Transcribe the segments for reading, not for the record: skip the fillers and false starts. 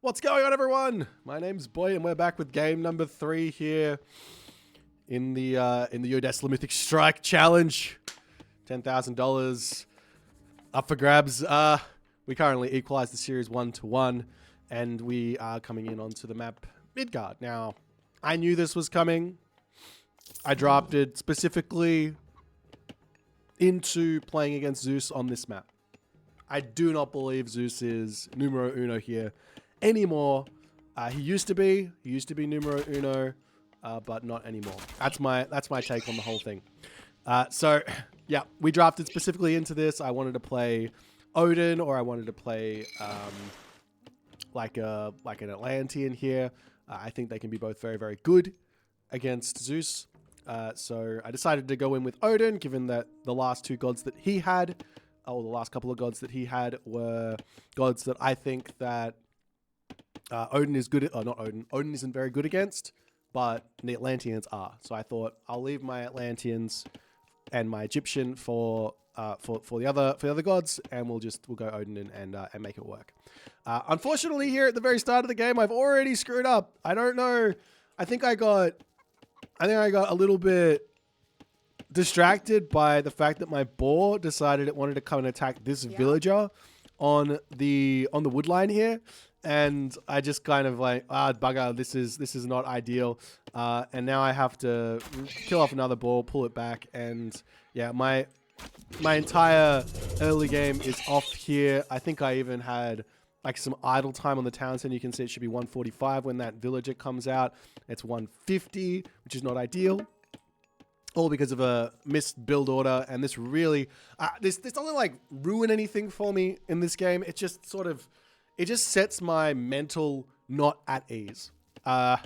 What's going on, everyone? My name's Boy, and we're back with game number 3 here in the Odessa Mythic Strike Challenge. $10,000 up for grabs. We currently equalized the series 1-1, and we are coming in onto the map Midgard. Now, I knew this was coming. I drafted specifically into playing against Zeus on this map. I do not believe Zeus is numero uno here anymore. He used to be numero uno, but not anymore. That's my take on the whole thing. So yeah, we drafted specifically into this. I wanted to play Odin, or I wanted to play like an Atlantean here. I think they can be both very, very good against Zeus. So I decided to go in with Odin, given that the last two gods that he had, or the last couple of gods that he had, were gods that I think that Odin is good at, or not Odin. Odin isn't very good against, but the Atlanteans are. So I thought I'll leave my Atlanteans and my Egyptian for the other gods, and we'll go Odin and make it work. Unfortunately, here at the very start of the game, I've already screwed up. I don't know. I think I got a little bit distracted by the fact that my boar decided it wanted to come and attack this villager on the wood line here. And I just kind of like, bugger, this is not ideal. And now I have to kill off another ball, pull it back. And yeah, my entire early game is off here. I think I even had like some idle time on the town center. You can see it should be 145 when that villager comes out. It's 150, which is not ideal. All because of a missed build order. And this really, this doesn't like ruin anything for me in this game. It just it just sets my mental not at ease. 5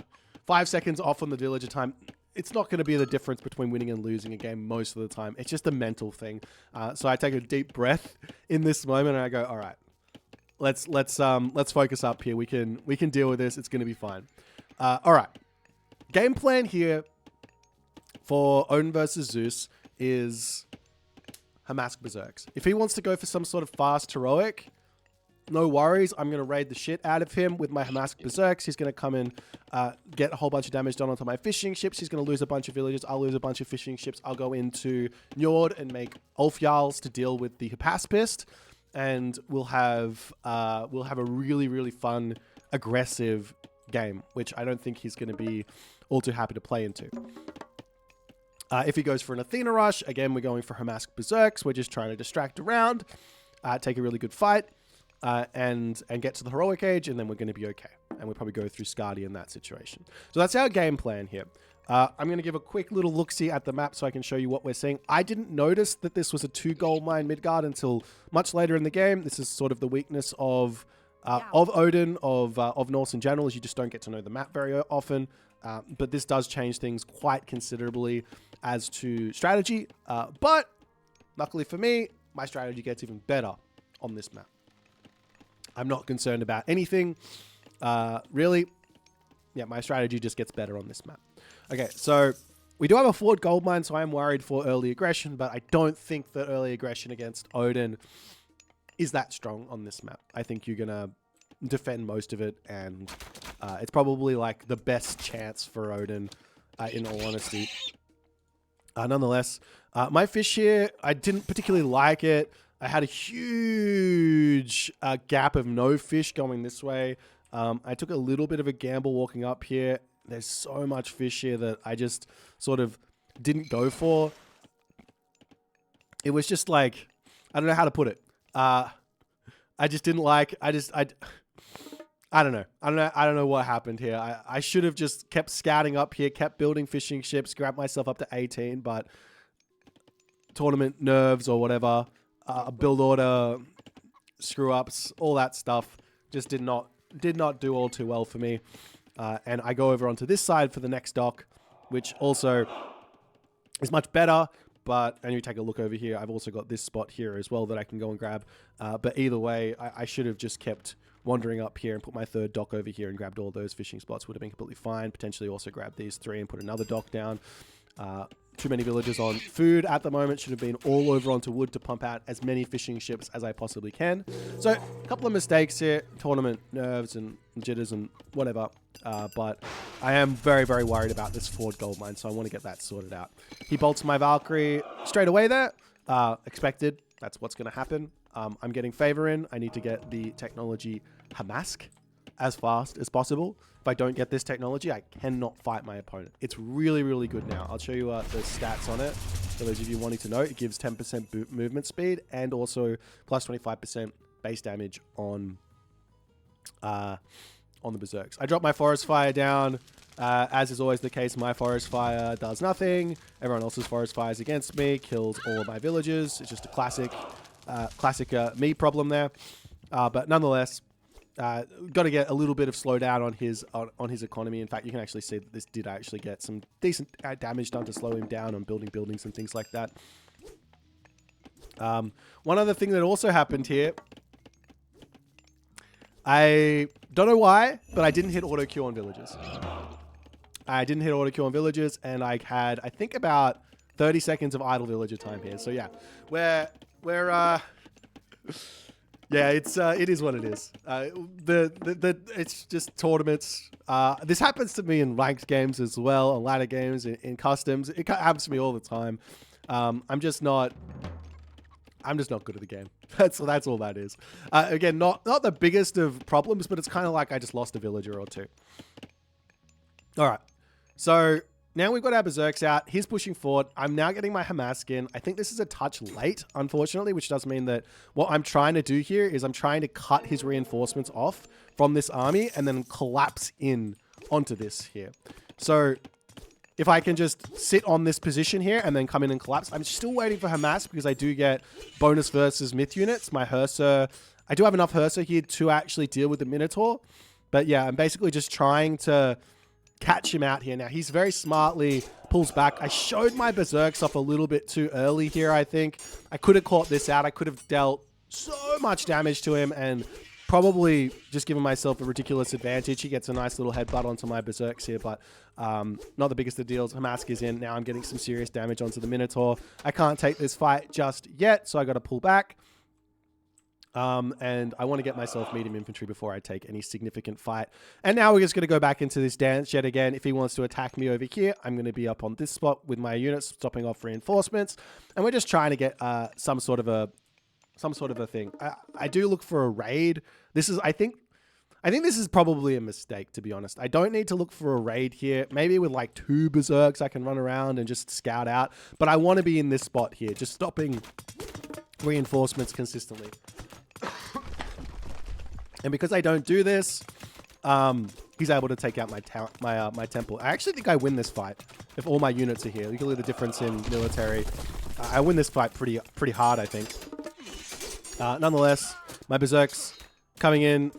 seconds off on the villager time. It's not going to be the difference between winning and losing a game most of the time. It's just a mental thing. So I take a deep breath in this moment and I go, all right, let's focus up here. We can deal with this. It's going to be fine. All right. Game plan here for Odin versus Zeus is Hamask Berserks. If he wants to go for some sort of fast heroic, no worries. I'm going to raid the shit out of him with my Hamask Berserks. He's going to come and get a whole bunch of damage done onto my fishing ships. He's going to lose a bunch of villagers. I'll lose a bunch of fishing ships. I'll go into Njord and make Ulfjarls to deal with the Hypaspist. And we'll have a really, really fun, aggressive game, which I don't think he's going to be all too happy to play into. If he goes for an Athena rush, again, we're going for Hamask Berserks. We're just trying to distract around, take a really good fight. And get to the heroic age, and then we're going to be okay. And we'll probably go through Skadi in that situation. So that's our game plan here. I'm going to give a quick little look-see at the map so I can show you what we're seeing. I didn't notice that this was a 2-gold mine Midgard until much later in the game. This is sort of the weakness of Odin, of Norse in general, is you just don't get to know the map very often. But this does change things quite considerably as to strategy. But luckily for me, my strategy gets even better on this map. I'm not concerned about anything, really. Yeah, my strategy just gets better on this map. Okay, so we do have a forward gold mine, so I am worried for early aggression, but I don't think that early aggression against Odin is that strong on this map. I think you're going to defend most of it, and it's probably like the best chance for Odin, in all honesty. Nonetheless, my fish here, I didn't particularly like it. I had a huge gap of no fish going this way. I took a little bit of a gamble walking up here. There's so much fish here that I just sort of didn't go for. It was just like, I don't know how to put it. I just didn't like, I don't know. I don't know what happened here. I should have just kept scouting up here, kept building fishing ships, grabbed myself up to 18, but tournament nerves or whatever, build order screw ups, all that stuff just did not do all too well for me. And I go over onto this side for the next dock, which also is much better. And you take a look over here. I've also got this spot here as well that I can go and grab. But either way, I should have just kept wandering up here and put my third dock over here and grabbed all those fishing spots. Would have been completely fine. Potentially also grab these 3 and put another dock down. Too many villagers on food at the moment. Should have been all over onto wood to pump out as many fishing ships as I possibly can. So a couple of mistakes here, tournament nerves and jitters and whatever. But I am very, very worried about this Ford gold mine, so I want to get that sorted out. He bolts my Valkyrie straight away there. Expected. That's what's going to happen. I'm getting favor in. I need to get the technology Hamask as fast as possible. If I don't get this technology, I cannot fight my opponent. It's really, really good now. I'll show you the stats on it. For those of you wanting to know, it gives 10% movement speed and also plus 25% base damage on the Berserks. I dropped my Forest Fire down. As is always the case, my Forest Fire does nothing. Everyone else's Forest Fire is against me, kills all of my villagers. It's just a classic me problem there. But nonetheless, got to get a little bit of slowdown on his economy. In fact, you can actually see that this did actually get some decent damage done to slow him down on building buildings and things like that. One other thing that also happened here, I don't know why, but I didn't hit auto queue on villagers. I didn't hit auto queue on villagers, and I had, I think, about 30 seconds of idle villager time here. So yeah, yeah, it is what it is. It's just tournaments. This happens to me in ranked games as well, on ladder games, in customs. It happens to me all the time. I'm just not good at the game. That's all that is. Again, not the biggest of problems, but it's kind of like I just lost a villager or two. All right, so now we've got our Berserks out. He's pushing forward. I'm now getting my Hamask in. I think this is a touch late, unfortunately, which does mean that what I'm trying to do here is I'm trying to cut his reinforcements off from this army and then collapse in onto this here. So if I can just sit on this position here and then come in and collapse. I'm still waiting for Hamask because I do get bonus versus myth units. My Hersa, I do have enough Hersa here to actually deal with the Minotaur. But yeah, I'm basically just trying to catch him out here. Now, he's very smartly pulls back. I showed my Berserks off a little bit too early here, I think. I could have caught this out. I could have dealt so much damage to him and probably just given myself a ridiculous advantage. He gets a nice little headbutt onto my Berserks here, but not the biggest of deals. Hamask is in. Now I'm getting some serious damage onto the Minotaur. I can't take this fight just yet, so I got to pull back. And I want to get myself medium infantry before I take any significant fight. And now we're just going to go back into this dance yet again. If he wants to attack me over here, I'm going to be up on this spot with my units, stopping off reinforcements. And we're just trying to get some sort of a thing. I do look for a raid. I think this is probably a mistake, to be honest. I don't need to look for a raid here. Maybe with like 2 Berserks, I can run around and just scout out. But I want to be in this spot here, just stopping reinforcements consistently. And because I don't do this, he's able to take out my temple. I actually think I win this fight if all my units are here. You can look at the difference in military. I win this fight pretty hard, I think. Nonetheless, my Berserks coming in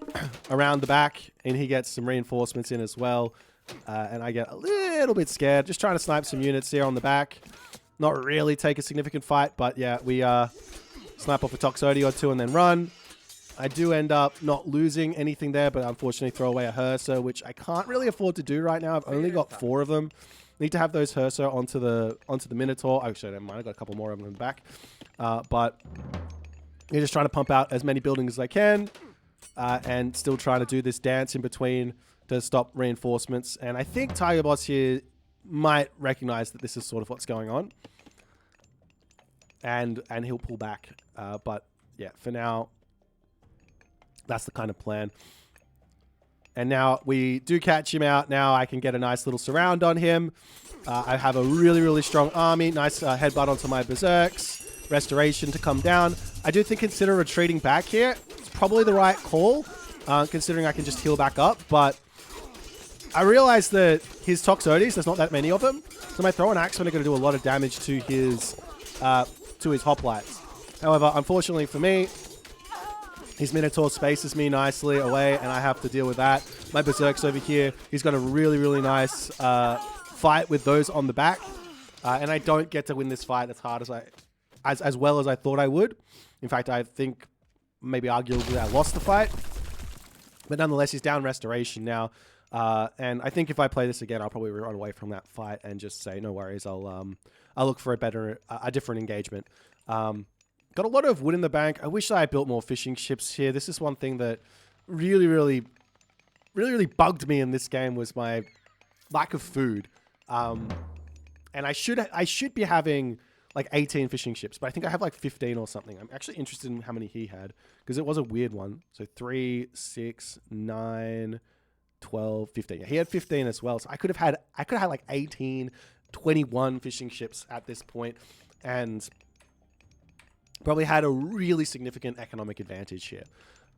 around the back, and he gets some reinforcements in as well. And I get a little bit scared. Just trying to snipe some units here on the back. Not really take a significant fight, but yeah, we snipe off a Toxotes or 2 and then run. I do end up not losing anything there, but unfortunately throw away a Hersa, which I can't really afford to do right now. I've only got 4 of them. Need to have those Hersa onto the Minotaur. Actually, never mind. I got a couple more of them in the back. But you're just trying to pump out as many buildings as I can, and still trying to do this dance in between to stop reinforcements. And I think Tiger Boss here might recognize that this is sort of what's going on, and he'll pull back. But yeah, for now, that's the kind of plan. And now we do catch him out. Now I can get a nice little surround on him. I have a really, really strong army. Nice headbutt onto my Berserks. Restoration to come down. I do think consider retreating back here. It's probably the right call, considering I can just heal back up. But I realize that his Toxotes, there's not that many of them. So my throw and axe are going to do a lot of damage to his hoplites. However, unfortunately for me, his Minotaur spaces me nicely away, and I have to deal with that. My Berserks over here, he's got a really, really nice fight with those on the back. And I don't get to win this fight as hard as well as I thought I would. In fact, I think maybe arguably I lost the fight. But nonetheless, he's down restoration now. And I think if I play this again, I'll probably run away from that fight and just say, no worries, I'll look for a different engagement. Got a lot of wood in the bank. I wish I had built more fishing ships here. This is one thing that really bugged me in this game was my lack of food. And I should be having like 18 fishing ships, but I think I have like 15 or something. I'm actually interested in how many he had because it was a weird one. So 3, 6, 9, 12, 15. Yeah, he had 15 as well. So I could have had like 18, 21 fishing ships at this point and probably had a really significant economic advantage here.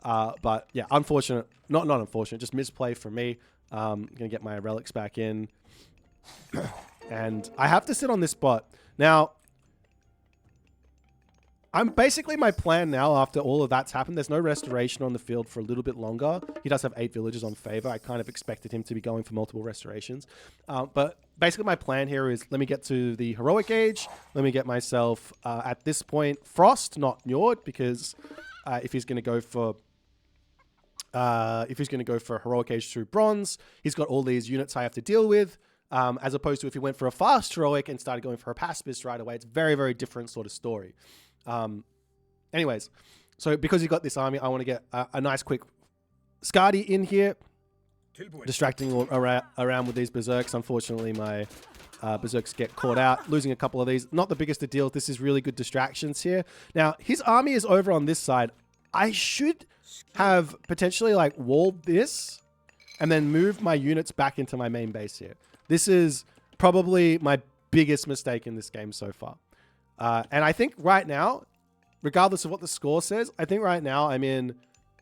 But yeah, unfortunate, not unfortunate, just misplay for me. Gonna get my relics back in. And I have to sit on this spot. Now, I'm basically my plan now after all of that's happened. There's no restoration on the field for a little bit longer. He does have 8 villages on favor. I kind of expected him to be going for multiple restorations. But basically my plan here is let me get to the heroic age. Let me get myself, at this point, Frost, not Njord, because if he's going to go for heroic age through bronze, he's got all these units I have to deal with. As opposed to if he went for a fast heroic and started going for a pacifist right away, it's very, very different sort of story. Anyways, so because you got this army, I want to get a nice quick Skadi in here, distracting around with these berserks. Unfortunately, my berserks get caught out, losing a couple of these. Not the biggest of deals. This is really good distractions here. Now, his army is over on this side. I should have potentially like walled this and then moved my units back into my main base here. This is probably my biggest mistake in this game so far. And I think right now, regardless of what the score says, I think right now I'm in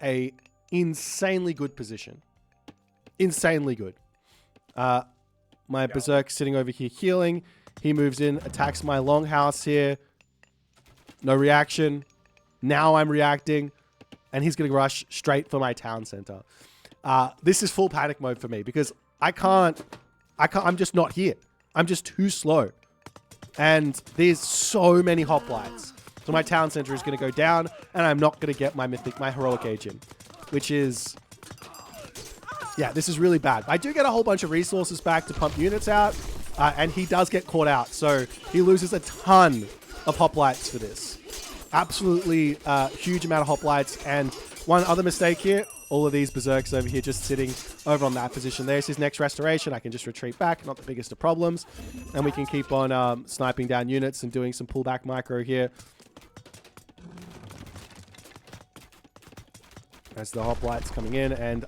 a insanely good position. Insanely good. My berserk sitting over here healing. He moves in, attacks my longhouse here. No reaction. Now I'm reacting. And he's going to rush straight for my town center. This is full panic mode for me because I'm just not here. I'm just too slow. And there's so many hoplites. So my town center is going to go down and I'm not going to get my heroic age in, which is, yeah, this is really bad. I do get a whole bunch of resources back to pump units out, and he does get caught out. So he loses a ton of hoplites for this. Absolutely huge amount of hoplites. And one other mistake here, all of these berserks over here just sitting over on that position. There's his next restoration. I can just retreat back, not the biggest of problems. And we can keep on sniping down units and doing some pullback micro here. As the hoplites coming in, and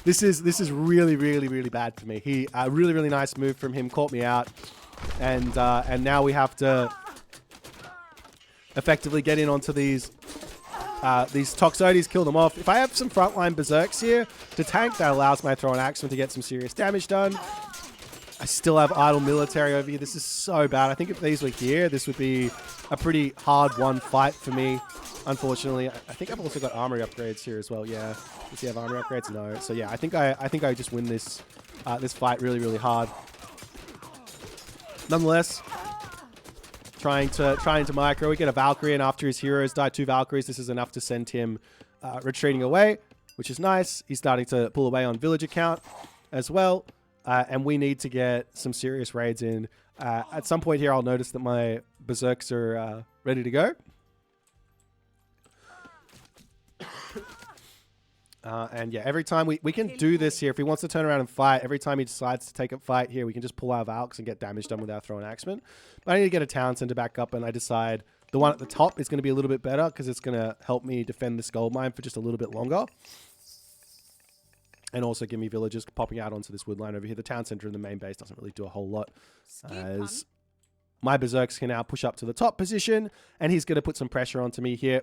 this is really bad for me. He really nice move from him, caught me out, and now we have to effectively get in onto these Toxotes, kill them off. If I have some frontline berserks here to tank, that allows my throw and axeman to get some serious damage done. I still have idle military over here. This is so bad. I think if these were here, this would be a pretty hard won fight for me. Unfortunately, I think I've also got armory upgrades here as well. Yeah, does he have armory upgrades? No. So yeah, I think I just win this this fight really hard. Nonetheless, trying to micro. We get a Valkyrie, and after his heroes die 2 Valkyries, this is enough to send him retreating away, which is nice. He's starting to pull away on villager count as well, and we need to get some serious raids in. At some point here, I'll notice that my berserks are ready to go. And yeah, every time we can do this here. If he wants to turn around and fight, every time he decides to take a fight here, we can just pull our Valks and get damage done with our throw and axeman. But I need to get a town center back up, and I decide the one at the top is going to be a little bit better because it's going to help me defend this gold mine for just a little bit longer. And also give me villagers popping out onto this wood line over here. The town center in the main base doesn't really do a whole lot. As my berserks can now push up to the top position, and he's going to put some pressure onto me here.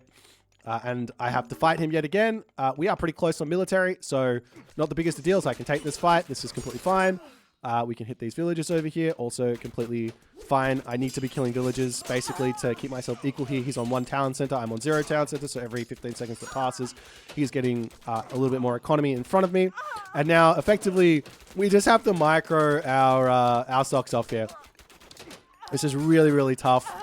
And I have to fight him yet again. We are pretty close on military, so not the biggest of deals. I can take this fight. This is completely fine. We can hit these villagers over here. Also completely fine. I need to be killing villagers, basically, to keep myself equal here. He's on 1 town center. I'm on 0 town center, so every 15 seconds that passes, he's getting a little bit more economy in front of me. And now, effectively, we just have to micro our socks off here. This is really tough.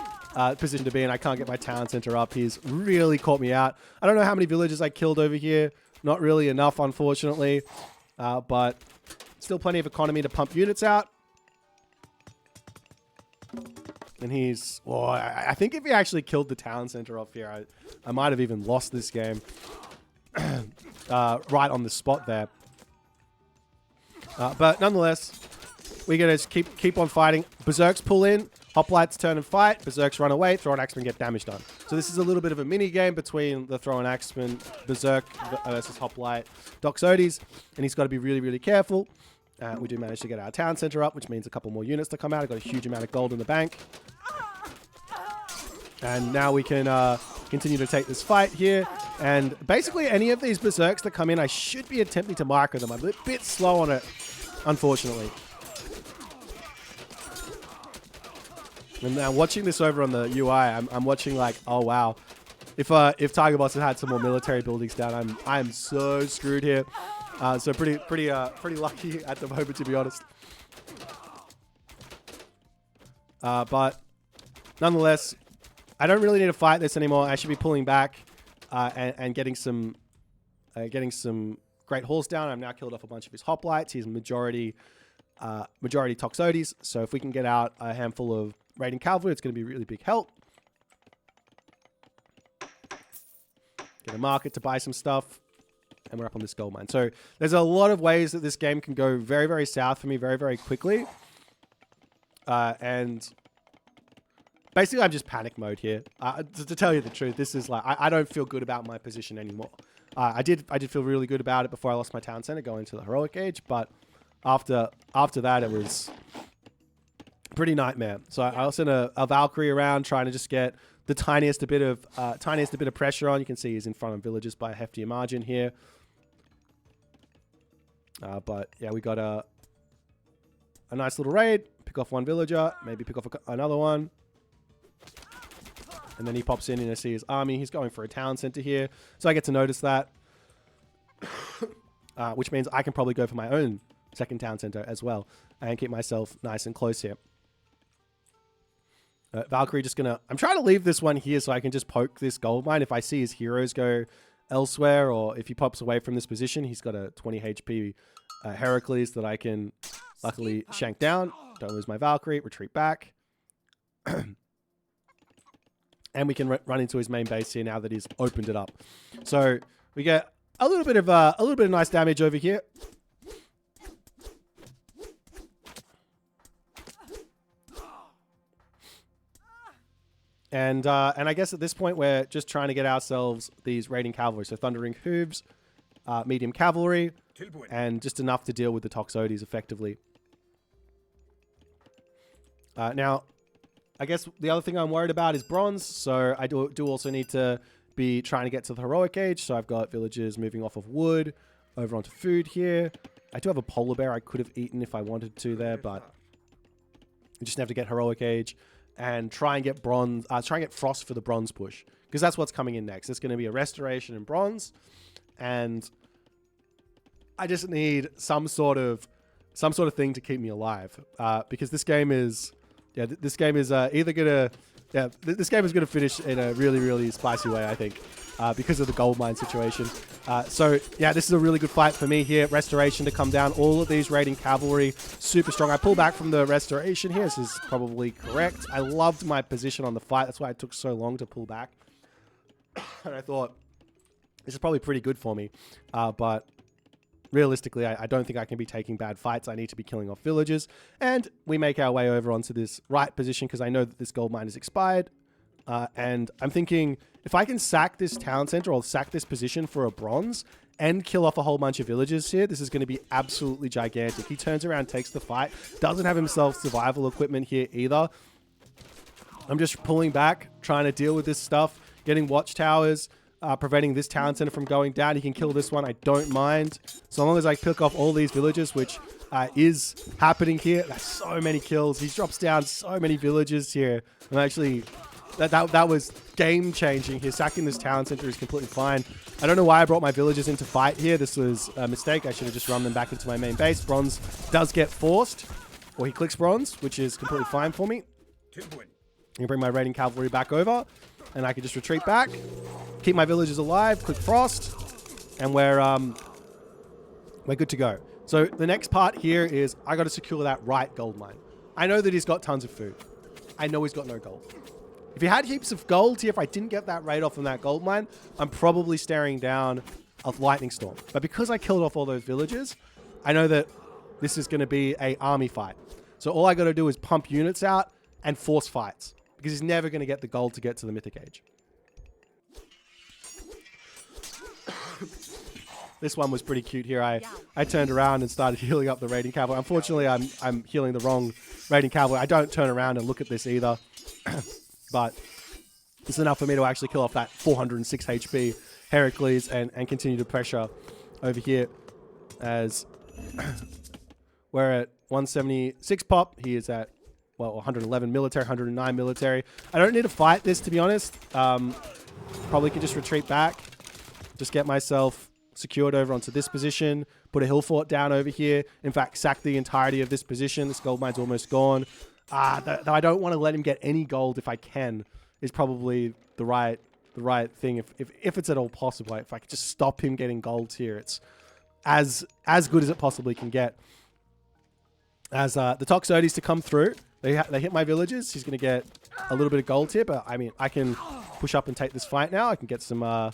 Position to be in. I can't get my town center up. He's really caught me out. I don't know how many villagers I killed over here. Not really enough, unfortunately. But still plenty of economy to pump units out. And he's... Well, I think if he actually killed the town center off here, I might have even lost this game. Right on the spot there. But nonetheless, we're going to keep on fighting. Berserks pull in. Hoplites turn and fight. Berserks run away. Throw and Axemen get damage done. So this is a little bit of a mini game between the Throw and Axemen, Berserk versus Hoplite, Doxotes. And he's got to be really, really careful. We do manage to get our town center up, which means a couple more units to come out. I've got a huge amount of gold in the bank. And now we can continue to take this fight here. And basically any of these Berserks that come in, I should be attempting to micro them. I'm a bit slow on it, unfortunately. And now watching this over on the UI, I'm watching like, oh wow. If Tiger Boss had had some more military buildings down, I'm so screwed here. So pretty lucky at the moment, to be honest. But nonetheless, I don't really need to fight this anymore. I should be pulling back and getting some great hauls down. I've now killed off a bunch of his hoplites. He's majority Toxotes. So if we can get out a handful of raiding cavalry, it's going to be really big help. Get a market to buy some stuff. And we're up on this gold mine. So there's a lot of ways that this game can go very, very south for me very, very quickly. And basically I'm just panic mode here. To tell you the truth, this is like, I don't feel good about my position anymore. I did feel really good about it before I lost my town center going to the heroic age, but after that it was pretty nightmare. So I sent a Valkyrie around trying to just get the tiniest bit of pressure on. You can see he's in front of villagers by a heftier margin here. But yeah, we got a nice little raid. Pick off one villager, maybe pick off another one. And then he pops in and I see his army. He's going for a town center here. So I get to notice that. Which means I can probably go for my own second town center as well. And keep myself nice and close here. Valkyrie just gonna... I'm trying to leave this one here so I can just poke this gold mine. If I see his heroes go elsewhere, or if he pops away from this position, he's got a 20 HP Heracles that I can luckily shank down. Don't lose my Valkyrie. Retreat back. And we can run into his main base here now that he's opened it up. So we get a little bit of nice damage over here. And I guess at this point, we're just trying to get ourselves these raiding cavalry. So Thundering Hooves, medium cavalry, and just enough to deal with the Toxotes effectively. Now, I guess the other thing I'm worried about is bronze. So I do also need to be trying to get to the heroic age. So I've got villagers moving off of wood over onto food here. I do have a polar bear I could have eaten if I wanted to there, but I just have to get heroic age. And try and get bronze, try and get frost for the bronze push, because that's what's coming in next. It's going to be a restoration in bronze, and I just need some sort of thing to keep me alive, because this game is, this game is either gonna, this game is gonna finish in a really, really spicy way, I think, because of the gold mine situation. So yeah, this is a really good fight for me here. Restoration to come down. All of these raiding cavalry, super strong. I pull back from the restoration here. This is probably correct. I loved my position on the fight. That's why it took so long to pull back. And I thought, this is probably pretty good for me. But realistically, I don't think I can be taking bad fights. I need to be killing off villagers. And we make our way over onto this right position because I know that this gold mine is expired. And I'm thinking, if I can sack this town center or sack this position for a bronze and kill off a whole bunch of villagers here, this is going to be absolutely gigantic. He turns around, takes the fight, doesn't have himself survival equipment here either. I'm just pulling back, trying to deal with this stuff, getting watchtowers, preventing this town center from going down. He can kill this one, I don't mind. So long as I pick off all these villagers, which is happening here. That's so many kills. He drops down so many villagers here. I'm actually... That was game-changing here. Sacking this town center is completely fine. I don't know why I brought my villagers into fight here. This was a mistake. I should have just run them back into my main base. Bronze does get forced. Or he clicks bronze, which is completely fine for me. I can bring my raiding cavalry back over. And I can just retreat back. Keep my villagers alive. Click frost. and we're good to go. So the next part here is I got to secure that right gold mine. I know that he's got tons of food. I know he's got no gold. If he had heaps of gold here, if I didn't get that raid off from that gold mine, I'm probably staring down a lightning storm. But because I killed off all those villagers, I know that this is going to be a army fight. So all I got to do is pump units out and force fights, because he's never going to get the gold to get to the Mythic Age. This one was pretty cute here. I turned around and started healing up the raiding cavalry. Unfortunately, I'm healing the wrong raiding cavalry. I don't turn around and look at this either. But it's enough for me to actually kill off that 406 HP Heracles and continue to pressure over here as we're at 176 pop. He is at, well, 111 military, 109 military. I don't need to fight this, to be honest. Probably could just retreat back. Just get myself secured over onto this position. Put a hill fort down over here. In fact, sack the entirety of this position. This gold mine's almost gone. Though I don't want to let him get any gold if I can, is probably the right thing. If it's at all possible, if I could just stop him getting gold here, it's as good as it possibly can get. As the Toxotes to come through, they hit my villages. He's going to get a little bit of gold here, but I mean, I can push up and take this fight now. I can get some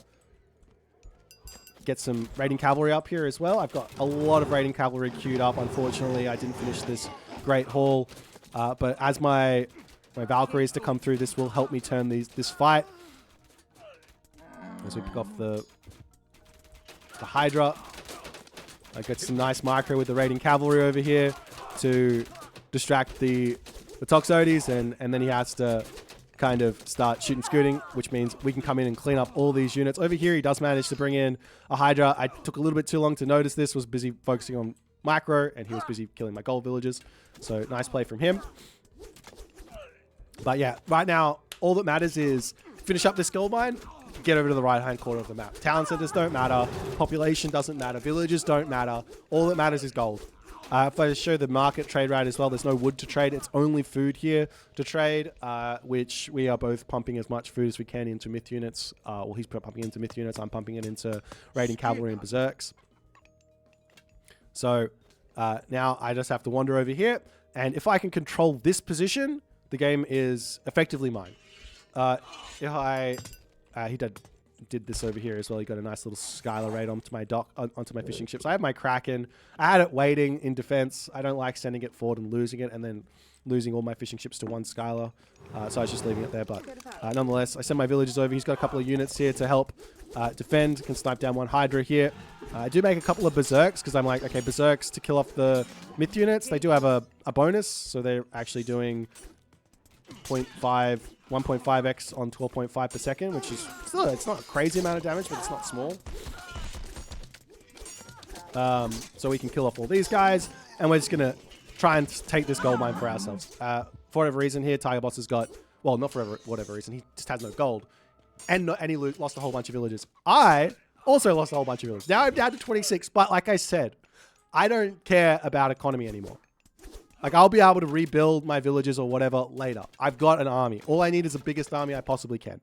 raiding cavalry up here as well. I've got a lot of raiding cavalry queued up. Unfortunately, I didn't finish this great haul. But as my Valkyries to come through, this will help me turn this fight. As we pick off the Hydra. I get some nice micro with the raiding cavalry over here to distract the Toxotes, and then he has to kind of start shooting scooting, which means we can come in and clean up all these units. Over here, he does manage to bring in a Hydra. I took a little bit too long to notice this, was busy focusing on micro, and he was busy killing my gold villagers. So nice play from him. But yeah, right now, all that matters is finish up this gold mine, get over to the right-hand corner of the map. Town centers don't matter. Population doesn't matter. Villages don't matter. All that matters is gold. If I show the market trade route as well, there's no wood to trade. It's only food here to trade, which we are both pumping as much food as we can into myth units. Well, he's pumping into myth units. I'm pumping it into raiding cavalry and berserks. So now I just have to wander over here. And if I can control this position, the game is effectively mine. He did this over here as well. He got a nice little Skylar raid onto my dock, onto my fishing ships. I have my Kraken. I had it waiting in defense. I don't like sending it forward and losing it, and then losing all my fishing ships to one Skylar. So I was just leaving it there. But nonetheless, I send my villagers over. He's got a couple of units here to help defend. Can snipe down one Hydra here. I do make a couple of Berserks because I'm like, okay, Berserks to kill off the myth units. They do have a bonus, so they're actually doing 1.5x on 12.5 per second, which is still, it's not a crazy amount of damage, but it's not small. So we can kill off all these guys, and we're just going to try and take this gold mine for ourselves. For whatever reason here, Tiger Boss has got, well, not for whatever reason, he just has no gold. And he lost a whole bunch of villagers. I also lost a whole bunch of villagers. Now I'm down to 26, but like I said, I don't care about economy anymore. Like, I'll be able to rebuild my villages or whatever later. I've got an army. All I need is the biggest army I possibly can.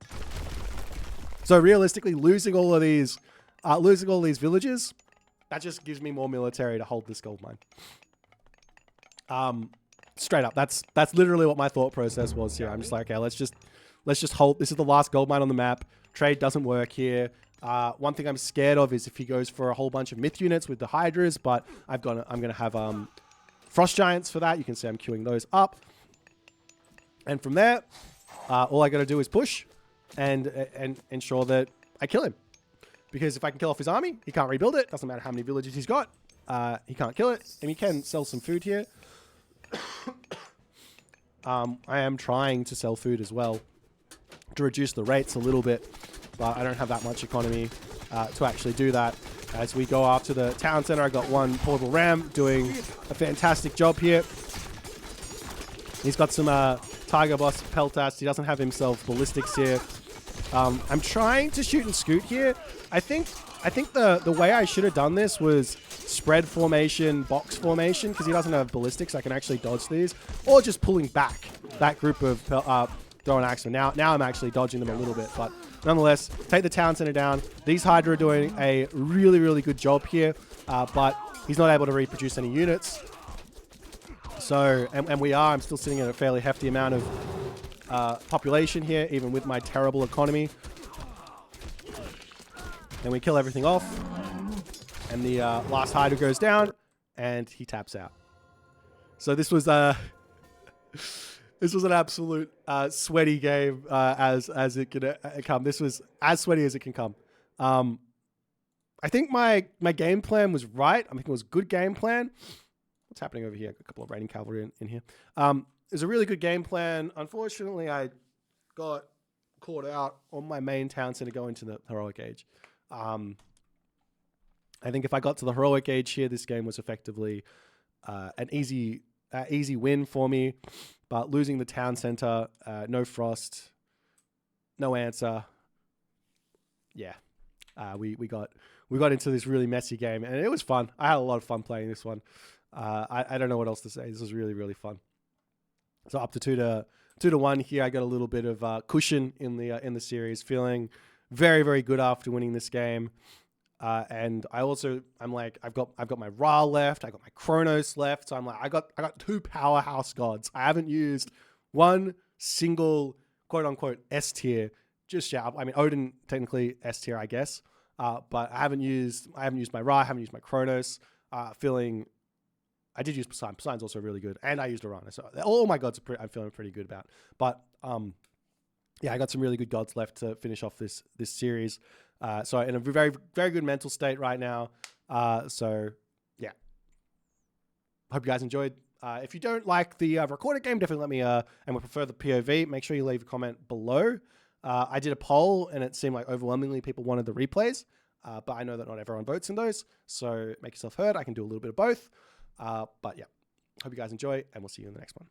So realistically, losing all these villages, that just gives me more military to hold this gold mine. Straight up, that's literally what my thought process was here. I'm just like, okay, let's just hold. This is the last gold mine on the map. Trade doesn't work here. One thing I'm scared of is if he goes for a whole bunch of myth units with the Hydras, but I'm gonna have Frost Giants for that. You can see I'm queuing those up. And from there, all I got to do is push and ensure that I kill him. Because if I can kill off his army, he can't rebuild it. Doesn't matter how many villages he's got. He can't kill it. And he can sell some food here. I am trying to sell food as well to reduce the rates a little bit. But I don't have that much economy to actually do that. As we go after the town center, I got one portable ram doing a fantastic job here. He's got some Tiger Boss Peltas. He doesn't have himself ballistics here. I'm trying to shoot and scoot here. I think the way I should have done this was spread formation, box formation, because he doesn't have ballistics. I can actually dodge these, or just pulling back that group of throw an axe. Now I'm actually dodging them a little bit, but nonetheless, take the town center down. These Hydra are doing a really, really good job here, but he's not able to reproduce any units. So, and we are, I'm still sitting at a fairly hefty amount of population here, even with my terrible economy. Then we kill everything off, and the last Hydra goes down, and he taps out. So this was this was an absolute sweaty game as it can come. This was as sweaty as it can come. I think my game plan was right. I think it was a good game plan. What's happening over here? A couple of raiding cavalry in here. It was a really good game plan. Unfortunately, I got caught out on my main town center going to the heroic age. I think if I got to the heroic age here, this game was effectively an easy win for me. But losing the town center, no frost, no answer. Yeah, we got into this really messy game, and it was fun. I had a lot of fun playing this one. I don't know what else to say. This was really, really fun. So up to 2-1 here. I got a little bit of cushion in the series, feeling very, very good after winning this game. And I'm like, I've got my Ra left, I got my Kronos left, so I'm like, I got 2 powerhouse gods. I haven't used one single quote unquote S tier just yet. I mean, Odin technically S tier, I guess, but I haven't used my Ra, I haven't used my Kronos. I did use Poseidon. Poseidon's also really good, and I used Uranus. So all my gods I'm feeling pretty good about. But yeah, I got some really good gods left to finish off this series. So in a very, very good mental state right now. So yeah, hope you guys enjoyed. If you don't like the recorded game, definitely let me, and would prefer the POV, make sure you leave a comment below. I did a poll and it seemed like overwhelmingly people wanted the replays, but I know that not everyone votes in those. So make yourself heard. I can do a little bit of both. But yeah, hope you guys enjoy, and we'll see you in the next one.